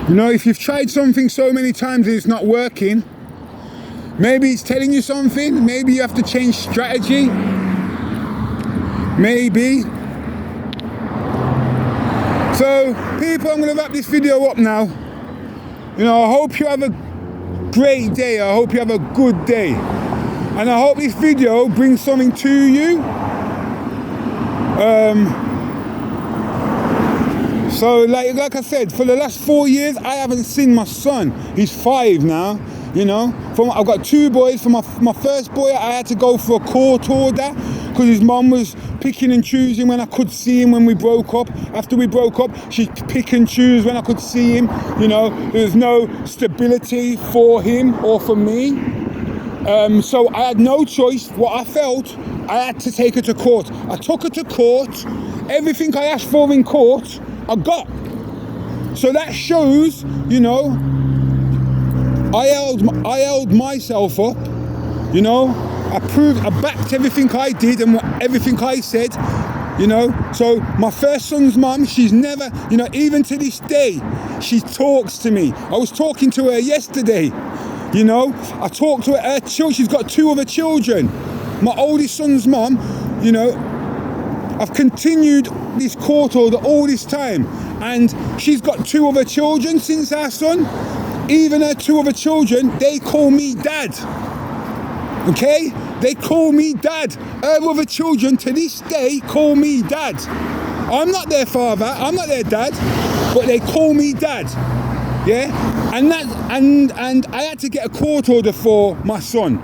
You know, if you've tried something so many times and it's not working, maybe it's telling you something. Maybe you have to change strategy. Maybe. So, people, I'm going to wrap this video up now. You know, I hope you have a great day. I hope you have a good day. And I hope this video brings something to you. So like I said, for the last 4 years, I haven't seen my son. He's 5 now, you know. I've got 2 boys. For my first boy, I had to go for a court order because his mum was picking and choosing when I could see him when we broke up. After we broke up, she'd pick and choose when I could see him. You know, there was no stability for him or for me. So I had no choice. What I felt, I had to take her to court. I took her to court. Everything I asked for in court, I got. So that shows, you know, I held myself up, you know. I backed everything I did and everything I said, you know. So my first son's mum, she's never, you know, even to this day, she talks to me. I was talking to her yesterday, you know. I talked to her children. She's got 2 other children. My oldest son's mum, you know, I've continued this court order all this time, and she's got 2 other children since our son. Even her 2 other children, they call me dad. Okay? They call me dad. Her other children to this day call me dad. I'm not their father, I'm not their dad, but they call me dad. Yeah? And I had to get a court order for my son.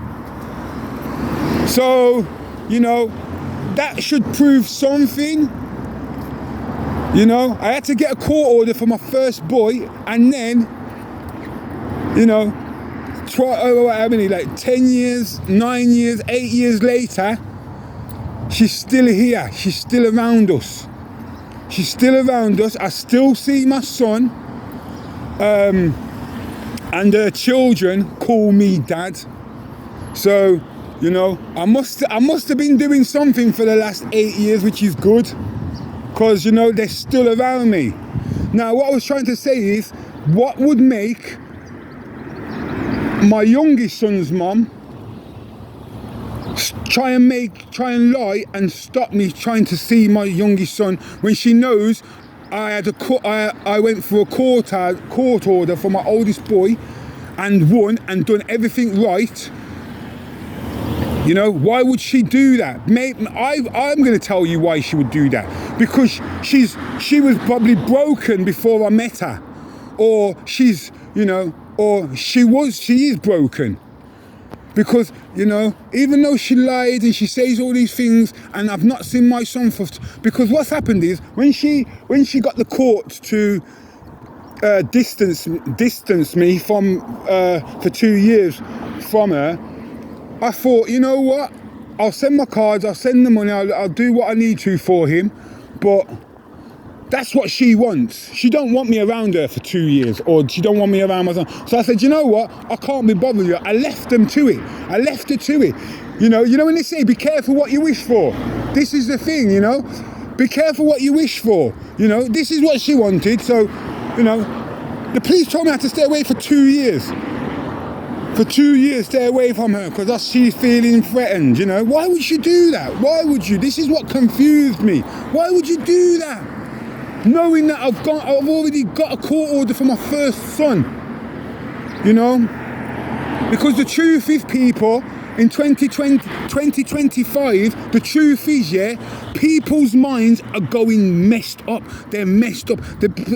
So, you know, that should prove something. You know, I had to get a court order for my first boy, and then, you know, 10 years, 9 years, 8 years later, she's still here. She's still around us. She's still around us. I still see my son, and her children call me dad. So, you know, I must have been doing something for the last 8 years, which is good, because, you know, they're still around me. Now, what I was trying to say is, what would make my youngest son's mum try and lie and stop me trying to see my youngest son when she knows I went for a court order for my oldest boy and won and done everything right? You know, why would she do that? I'm going to tell you why she would do that. Because she was probably broken before I met her, or she's, you know, or she is broken. Because, you know, even though she lied and she says all these things, and I've not seen my son because what's happened is when she got the court to distance me from for 2 years from her, I thought, you know what, I'll send my cards, I'll send the money, I'll do what I need to for him, but that's what she wants. She don't want me around her for 2 years, or she don't want me around my son. So I said, you know what, I can't be bothered with you. I left them to it. I left her to it. You know when they say, be careful what you wish for. This is the thing, you know. Be careful what you wish for. You know, this is what she wanted. So, you know, the police told me I had to stay away for 2 years. For 2 years, stay away from her because she's feeling threatened, you know. Why would she do that? Why would you? This is what confused me. Why would you do that? Knowing that I've already got a court order for my first son, you know. Because the truth is, people, in 2025, the truth is, yeah, people's minds are going messed up. They're messed up.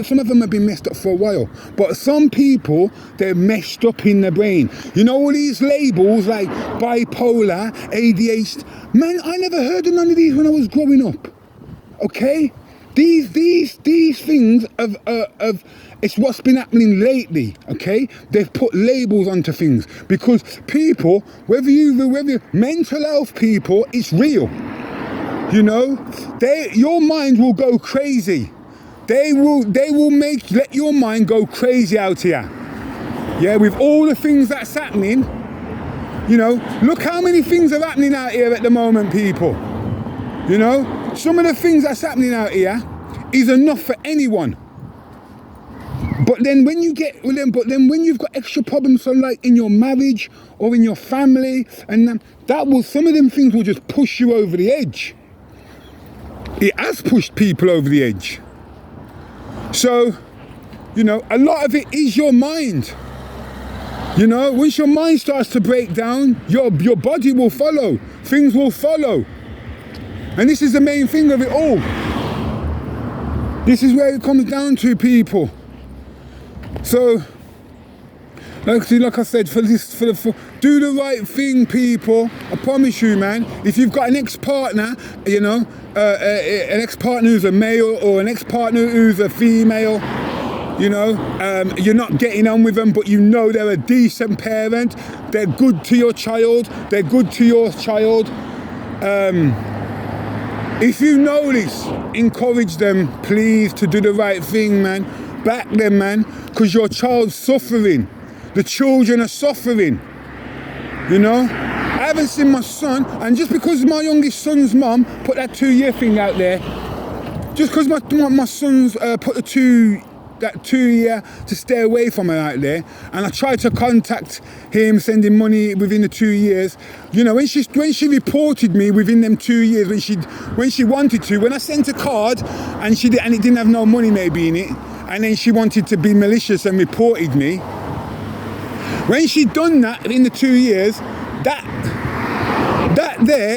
Some of them have been messed up for a while, but some people, they're messed up in their brain. You know, all these labels like bipolar, ADHD. Man, I never heard of none of these when I was growing up. Okay, these things of it's what's been happening lately. Okay, they've put labels onto things because people, whether mental health people, it's real. You know, your mind will go crazy. They will let your mind go crazy out here. Yeah, with all the things that's happening. You know, look how many things are happening out here at the moment, people. You know, some of the things that's happening out here is enough for anyone. But then when you get, but then when you've got extra problems, so like in your marriage or in your family, and that will, some of them things will just push you over the edge. It has pushed people over the edge. So, you know, a lot of it is your mind. You know, once your mind starts to break down, your body will follow. Things will follow. And this is the main thing of it all. This is where it comes down to, people. So, like I said, do the right thing, people. I promise you, man. If you've got an ex-partner, you know, an ex-partner who's a male or an ex-partner who's a female, you know, you're not getting on with them, but you know they're a decent parent. They're good to your child. They're good to your child. If you know this, encourage them, please, to do the right thing, man. Back them, man, because your child's suffering. The children are suffering, you know. I haven't seen my son, and just because my youngest son's mum put that 2-year thing out there, just because my son's put that 2-year to stay away from her out there, and I tried to contact him, sending money within the 2 years. You know, when she reported me within them 2 years, when she wanted to, when I sent a card and it didn't have no money maybe in it, and then she wanted to be malicious and reported me. When she'd done that in the 2 years,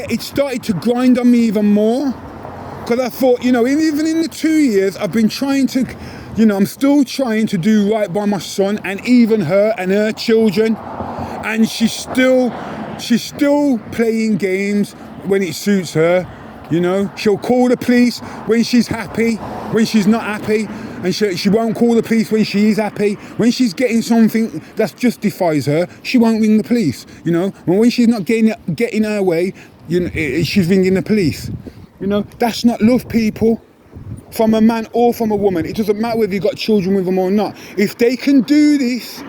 it started to grind on me even more. Because I thought, you know, even in the 2 years, I've been trying to, you know, I'm still trying to do right by my son and even her and her children. And she's still playing games when it suits her. You know, she'll call the police when she's happy, when she's not happy. And she won't call the police when she is happy. When she's getting something that justifies her, she won't ring the police. You know, and when she's not getting her way, you know, she's ringing the police. You know, that's not love, people. From a man or from a woman, it doesn't matter whether you've got children with them or not. If they can do this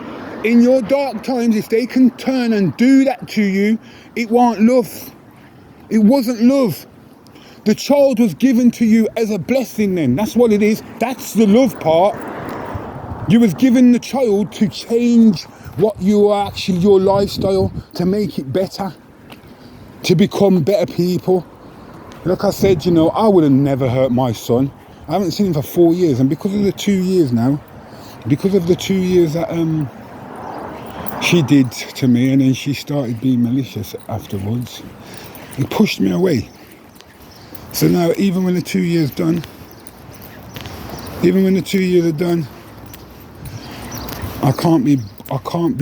in your dark times, if they can turn and do that to you, it wasn't love. It wasn't love. The child was given to you as a blessing then. That's what it is. That's the love part. You was given the child to change what you are actually, your lifestyle, to make it better, to become better people. Like I said, you know, I would have never hurt my son. I haven't seen him for 4 years, and because of the 2 years now, because of the 2 years that she did to me, and then she started being malicious afterwards, it pushed me away. So now, even when the 2 years done, I can't be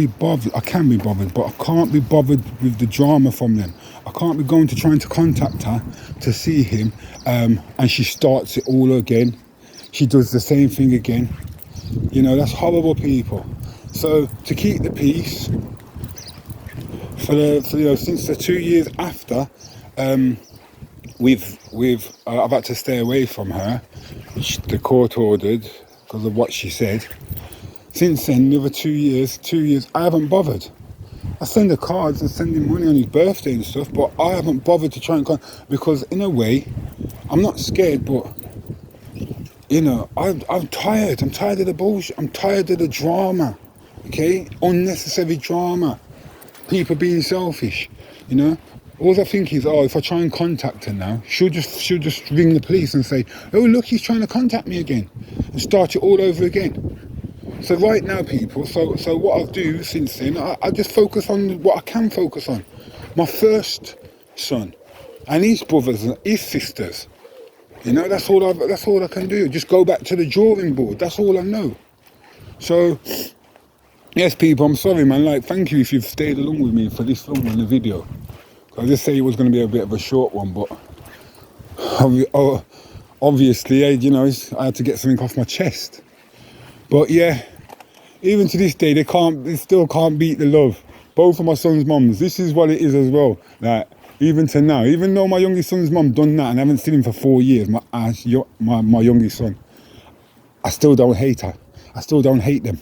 bothered. I can be bothered, but I can't be bothered with the drama from them. I can't be going to trying to contact her to see him, and she starts it all again. She does the same thing again. You know, that's horrible, people. So to keep the peace, for you know, since the 2 years after, I've had to stay away from her, which the court ordered because of what she said. Since then, the other 2 years, I haven't bothered. I send her cards and send him money on his birthday and stuff, but I haven't bothered to try and because in a way, I'm not scared, but you know, I'm tired. I'm tired of the bullshit. I'm tired of the drama. Okay, unnecessary drama. People being selfish. You know. All I think is, if I try and contact her now, she'll just ring the police and say, oh look, he's trying to contact me again, and start it all over again. So right now, people, so what I'll do since then, I just focus on what I can focus on. My first son, and his brothers and his sisters. You know, that's all I can do. Just go back to the drawing board. That's all I know. So, yes, people, I'm sorry, man. Like, thank you if you've stayed along with me for this long in the video. I just say it was going to be a bit of a short one, but obviously, you know, I had to get something off my chest. But yeah, even to this day, they still can't beat the love. Both of my son's mums. This is what it is as well. Like, even to now, even though my youngest son's mum done that and I haven't seen him for 4 years, my youngest son, I still don't hate her. I still don't hate them.